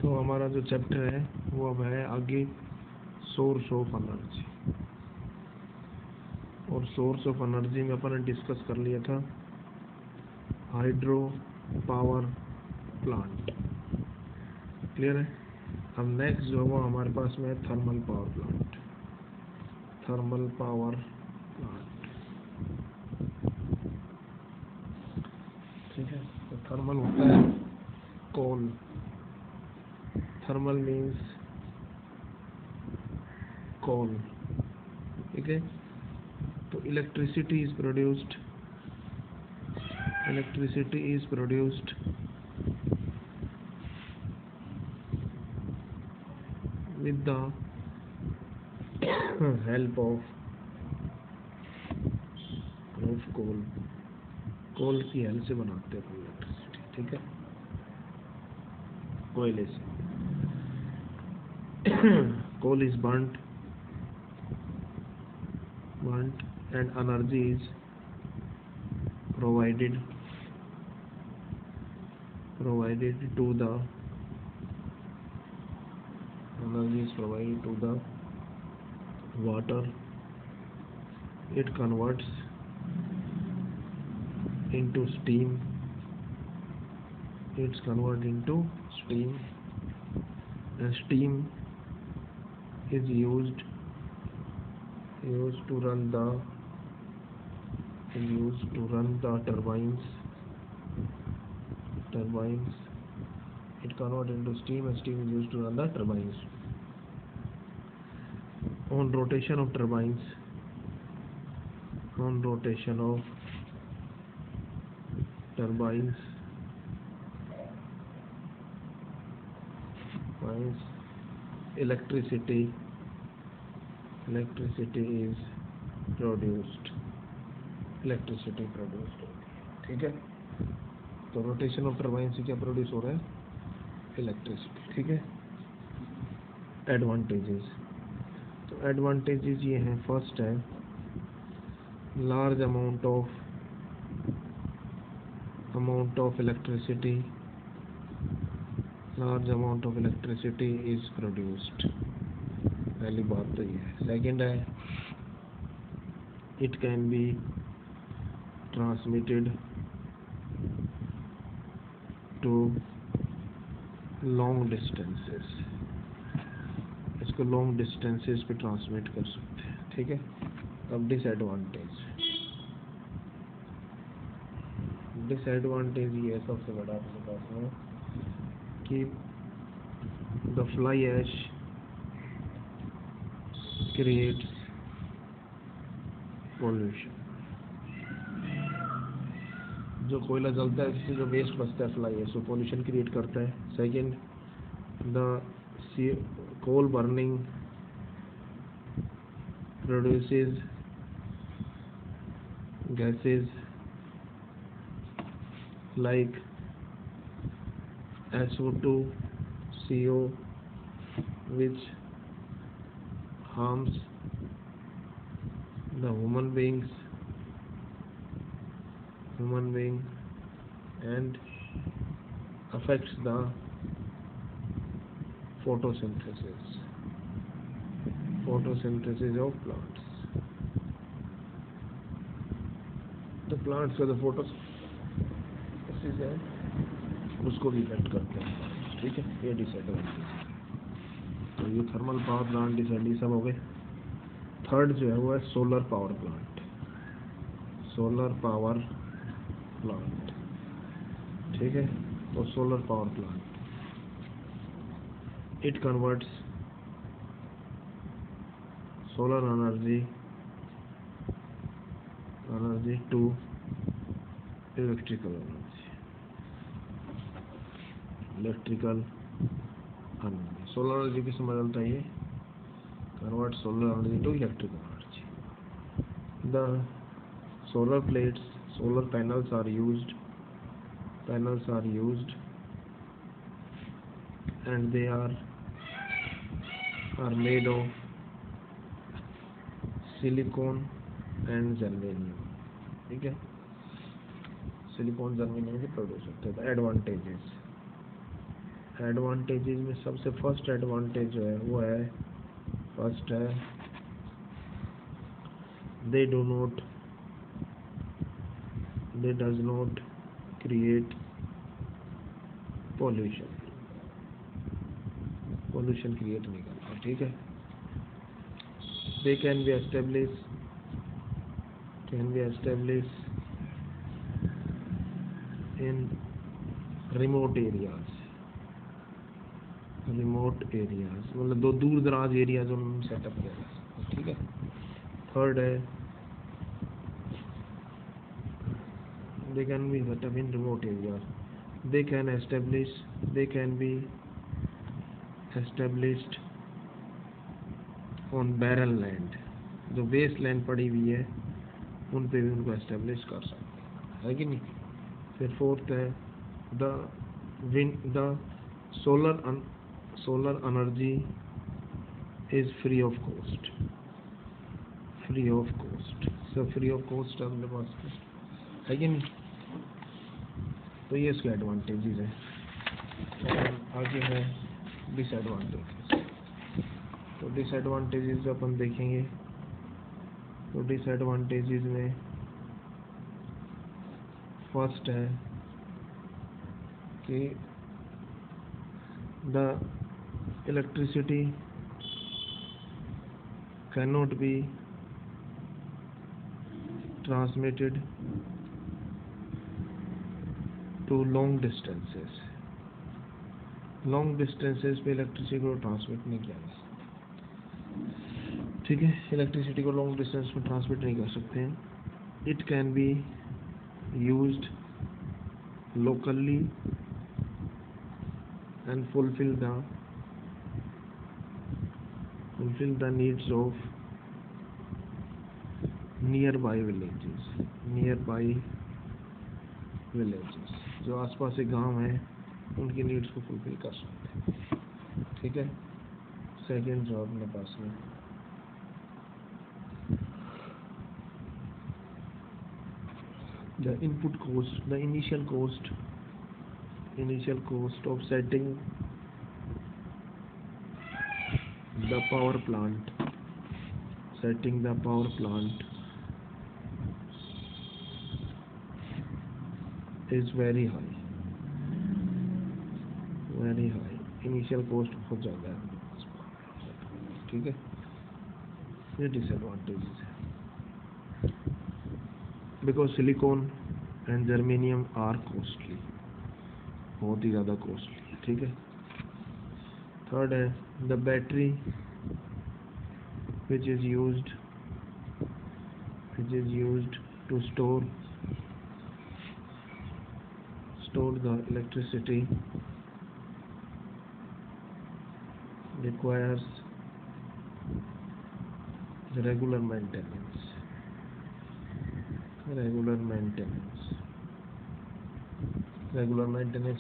तो हमारा जो चैप्टर है वो अब है आगे सोर्स ऑफ एनर्जी। और सोर्स ऑफ एनर्जी में अपन ने डिस्कस कर लिया था हाइड्रो पावर प्लांट। क्लियर है। अब नेक्स्ट जो है हमारे पास में thermal power plant. Thermal power plant, ठीक है। तो थर्मल होता है कोल। थर्मल मीन्स कोल, ठीक है। तो electricity is produced with the help of coal। कोल की हेल्प से बनाते हैं इलेक्ट्रिसिटी, ठीक है, कोयले से। coal is burnt and energy is provided to the water. It converts into steam. It's converted into steam, and steam is used to run the turbines. It converted into steam, and steam is used to run the turbines. On rotation of turbines, electricity is produced। ठीक है। तो rotation of turbine से क्या produce हो रहा है? Electricity, ठीक है। एडवांटेजेस, तो एडवांटेजेस ये हैं। फर्स्ट है large amount of electricity is produced. पहली बात तो ये है। सेकंड है it can be transmitted to long distances. इसको लॉन्ग डिस्टेंसेस पे ट्रांसमिट कर सकते हैं, ठीक है। अब डिसएडवांटेज ये है सबसे बड़ा अपने पास में कि the fly ash creates pollution. जो कोयला जलता है इससे जो वेस्ट बचता है फ्लाई ऐश, वो पॉल्यूशन क्रिएट करता है। Second, the coal burning produces gases like SO2, CO, which harms the human being and affects the photosynthesis of plants। तो प्लांट्स का जो फोटोसिंथेसिस है उसको भी इफेक्ट करते हैं, ठीक है। ये डिसएडवांटेज। तो ये थर्मल पावर प्लांट डिसएडवांटेज सब हो गए। थर्ड जो है वो है सोलर पावर प्लांट, ठीक है। तो solar power plant it converts solar energy to electrical energy। Solar energy किस में बदलता है? ये convert solar energy to electrical energy। The solar panels are used and they are made of silicon and germanium, ठीक है। Silicon germanium से produce होते हैं। एडवांटेजेस एडवांटेजेस में सबसे फर्स्ट एडवांटेज जो है वो है, फर्स्ट है दे does not create pollution create नहीं करता, ठीक है। They can be establish in remote areas, मतलब दो दूर दराज एरियाज उन्होंने सेटअप किया है, ठीक है। थर्ड है they can be set up in remote areas, they can be established on barren land, जो वेस्ट लैंड पड़ी हुई है उन पे भी उनको एस्टेब्लिश कर सकते हैं, है कि नहीं। फिर फोर्थ है the solar energy is free of cost, सब फ्री ऑफ कॉस्ट अपने पास है कि नहीं। तो ये इसके एडवांटेजेस है। और आगे है डिसएडवांटेजेस। तो डिसएडवांटेजेस अपन देखेंगे। तो डिसएडवांटेजेस में फर्स्ट है कि the electricity cannot be transmitted to long distances पे इलेक्ट्रिसिटी को ट्रांसमिट नहीं किया जा सकता, ठीक है। इलेक्ट्रिसिटी को लॉन्ग डिस्टेंस में ट्रांसमिट नहीं कर सकते हैं। It can be used locally and fulfil the needs of near by villages, जो आसपास के गांव हैं उनकी नीड्स को फुलफिल कर सकते हैं, ठीक है। सेकेंड जो अपने पास में the initial cost of setting the power plant is very high, initial cost बहुत ज़्यादा है, ठीक है। ये डिसएडवांटेजेस है। Because silicon and germanium are costly, बहुत ही ज़्यादा कॉस्टली, ठीक है। थर्ड है the battery which is used to store the electricity requires regular maintenance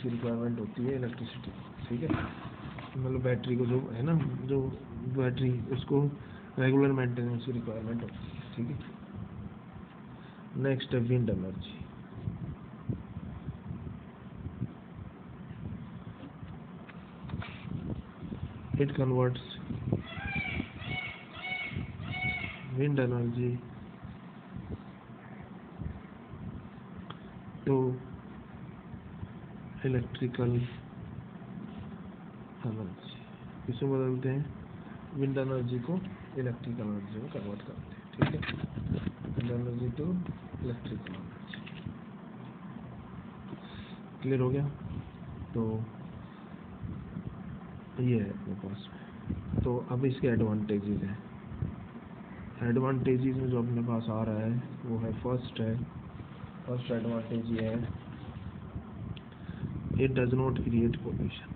की रिक्वायरमेंट होती है इलेक्ट्रिसिटी, ठीक है। मतलब बैटरी को जो है ना, जो बैटरी उसको रेगुलर मेंटेनेंस की रिक्वायरमेंट होती है, ठीक है। नेक्स्ट है wind energy. It converts wind energy to electrical energy, इसमें बदलते हैं, विंड एनर्जी को इलेक्ट्रिकल एनर्जी में कन्वर्ट करते हैं, ठीक है। Wind energy to electrical energy, clear हो गया। तो ये है अपने पास। तो अब इसके एडवांटेजेस हैं। एडवांटेजेस में जो अपने पास आ रहा है वो है फर्स्ट एडवांटेज ये है, it does not create pollution,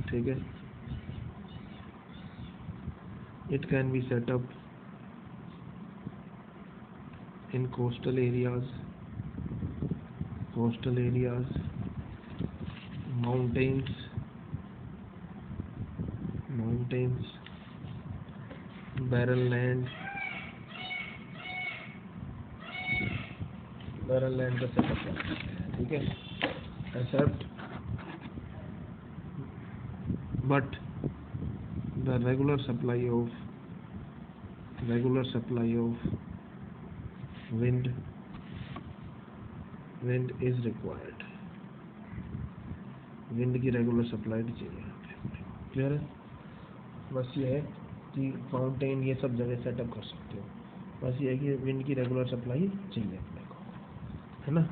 ठीक है। It can be set up in coastal areas, mountains, barren land का सेटअप करते हैं, ठीक ठीक है, except but the regular supply of wind is required. Wind की रेगुलर सप्लाई चाहिए। क्लियर है? बस ये है कि फाउंटेन ये सब जगह सेटअप कर सकते हो, बस ये है कि विंड की रेगुलर सप्लाई चाहिए अपने को, है ना।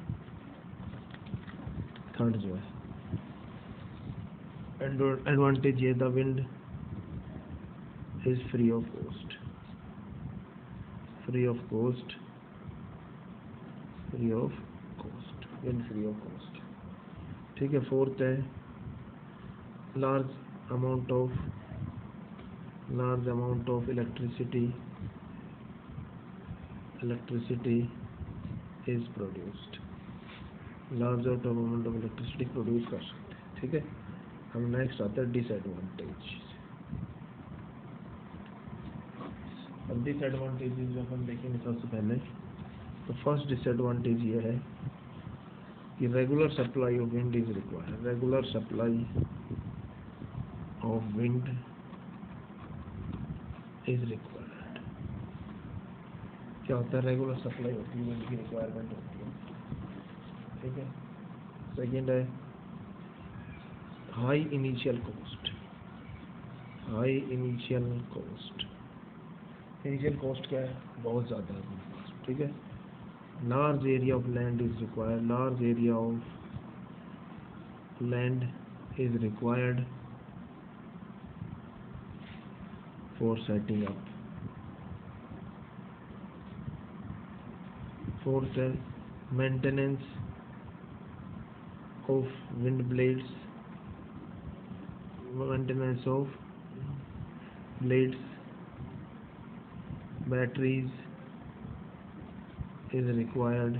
थर्ड जो है एडवांटेज ये, the wind is free of cost. Wind free of cost. ठीक है। फोर्थ है large amount of electricity is produced. Large amount of electricity produce कर सकते हैं। ठीक है। हम नेक्स्ट आता है डिसएडवांटेज। अब डिसएडवांटेजेस जो हम देखेंगे सबसे पहले, तो फर्स्ट डिसएडवांटेज ये है कि regular supply of wind is required. Regular supply of wind is required. क्या होता है? रेगुलर सप्लाई होती है, विंड की रिक्वायरमेंट होती है। ठीक है। सेकेंड है high initial cost. Initial cost क्या है? बहुत ज़्यादा है। ठीक है। Large area of land is required. Large area of land is required for setting up. Fourth है maintenance of wind blades. Batteries is required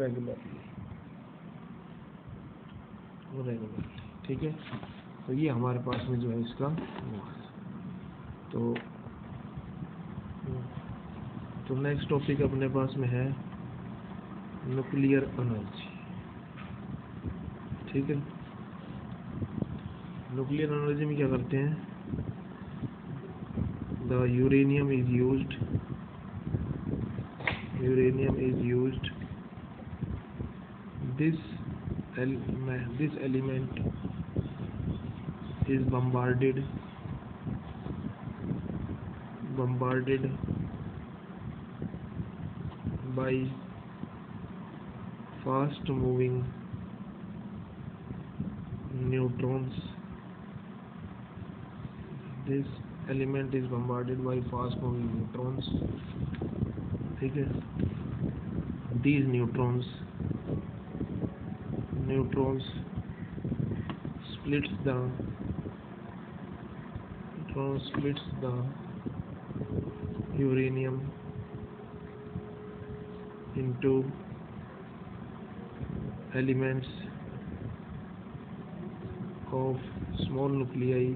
regularly। ठीक है। तो ये हमारे पास में जो है इसका तो नेक्स्ट टॉपिक अपने पास में है न्यूक्लियर एनर्जी। ठीक है। न्यूक्लियर एनर्जी में क्या करते हैं? The uranium is used this element is bombarded by fast moving neutrons। ठीक है। these neutrons splits the uranium into elements of small nuclei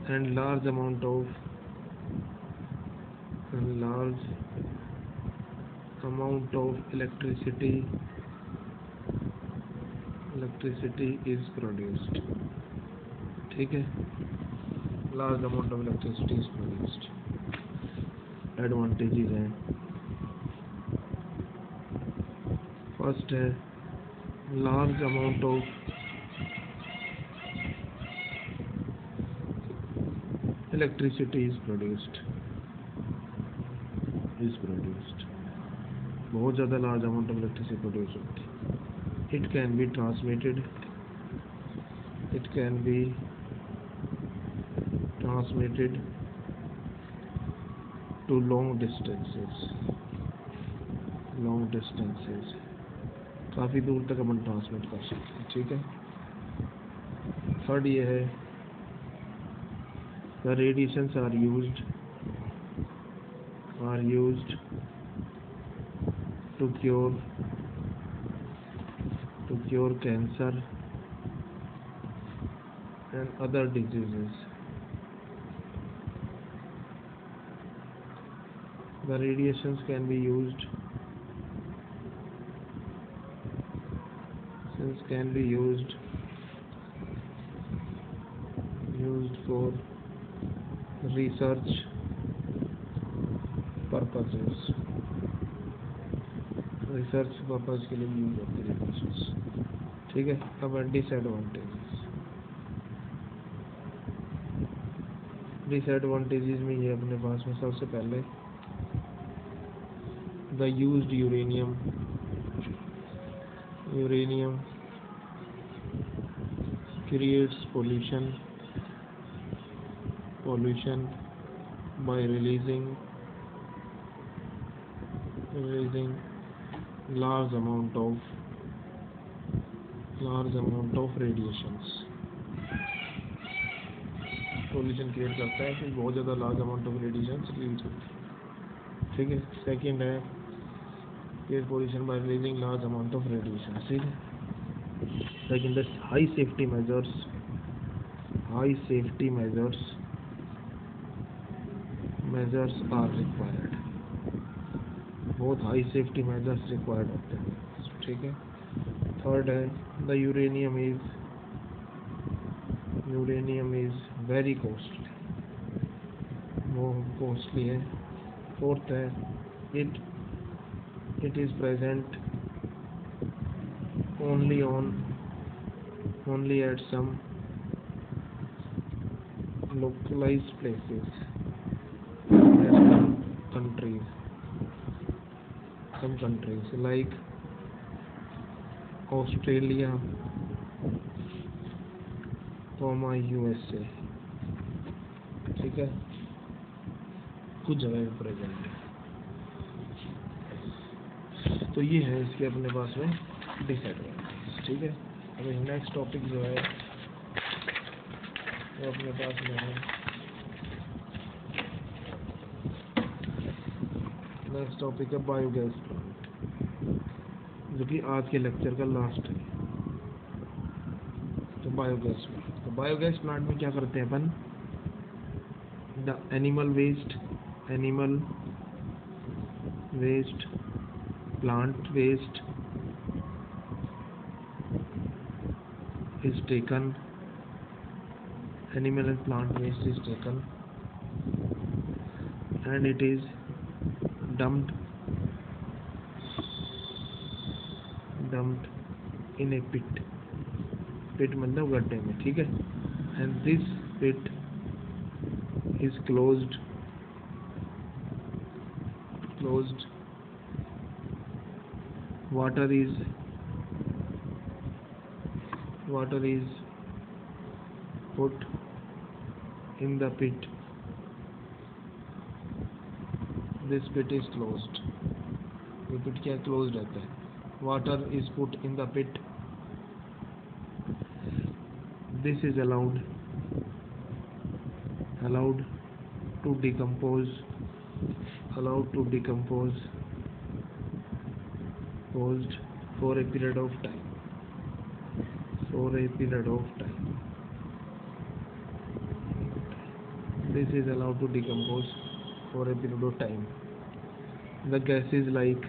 and large amount of electricity is produced। ठीक है। large amount of electricity is produced। Advantages हैं। First है large amount of electricity is produced। बहुत ज़्यादा large amount of electricity produce होती है। it can be transmitted to long distances। काफ़ी दूर तक अपन ट्रांसमिट कर सकते हैं। ठीक है। थर्ड ये है the radiations are used to cure cancer and other diseases. The radiations can be used for research purposes. Research purpose के लिए यूज होती है रेडिएशंस। ठीक है। अब डिसएडवांटेजेस में ये अपने पास में सबसे पहले the used uranium creates pollution by releasing large amount of radiations। Pollution create करता है कि बहुत ज़्यादा large amount of radiation release होती है। ठीक है। सेकंड है create pollution by releasing large amount of radiation. ठीक है। सेकंड है high safety measures are required. बहुत हाई सेफ्टी मेजर्स रिक्वायर्ड होते हैं। ठीक है। थर्ड है the uranium is very costly, वो कॉस्टली है। फोर्थ है it is present only at some localized places at some countries like Australia, USA। ठीक है। कुछ जगह पे प्रेजेंट है। तो ये है इसके अपने पास में डिसएडवांटेज। ठीक है। अभी नेक्स्ट टॉपिक जो है वो अपने पास में है, नेक्स्ट टॉपिक है बायोगैस प्लांट, जो कि आज के लेक्चर का लास्ट है। तो बायोगैस प्लांट में क्या करते हैं अपन, the animal waste plant waste is taken, animal and plant waste is taken and it is dumped in a pit मतलब गड्ढे में। ठीक है। and this pit is closed water is put in the pit, this pit is closed। ये pit क्या closed रहता है, water is put in the pit, this is allowed to decompose for a period of time this is allowed to decompose for a period of time। The gases like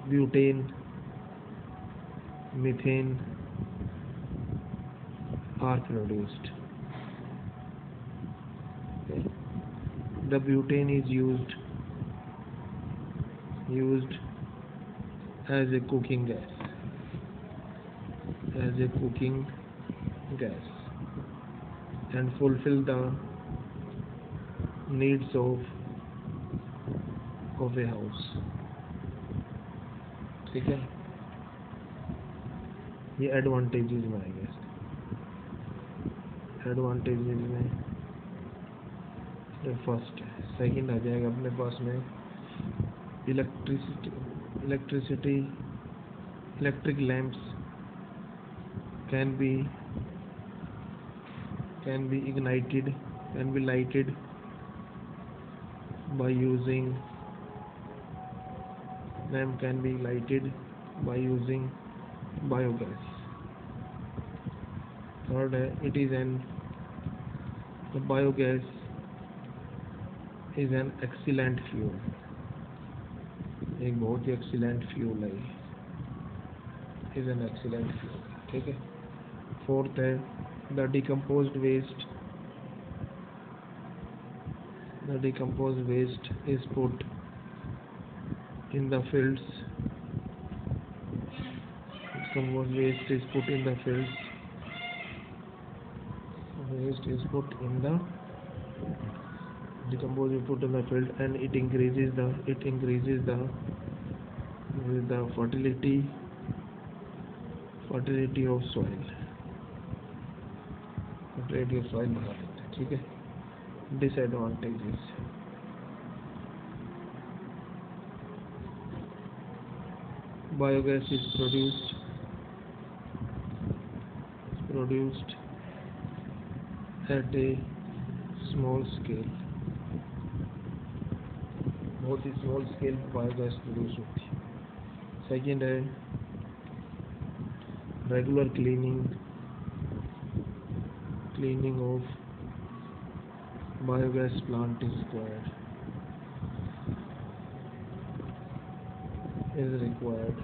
butane, methane are produced। The butane is used as a cooking gas and fulfill the needs of a house। ठीक है। ये advantages में आएंगे। Advantages में first है, second आ जाएगा अपने पास में electric lamps can be lighted by using biogas। Third है it is an biogas is an excellent fuel, एक बहुत ही एक्सीलेंट फ्यूल है, इज़ एन एक्सीलेंट फ्यूल, ठीक है। फोर्थ है the decomposed waste is put in the fields, decomposed waste is put in the fields, decomposed is put in the field, and it increases the fertility of soil, बढ़ा देता है, ठीक है। Disadvantages, biogas is produced at a small scale, बहुत ही small scale पर biogas produce होती है। Second है regular cleaning of biogas plant is required,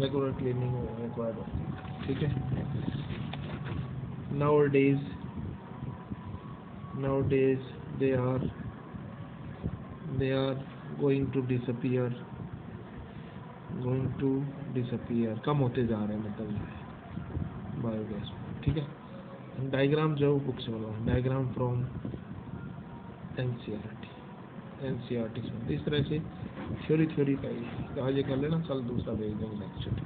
regular cleaning required होती है, ठीक है। nowadays they are going to disappear, कम होते जा रहे हैं मतलब बायोगैस, ठीक है। डायग्राम जो बुक से बनवा, डायग्राम फ्रॉम एनसीईआरटी से, इस तरह से थ्योरी का ही आज ये कर लेना, कल दूसरा भेज देंगे लेक्चर।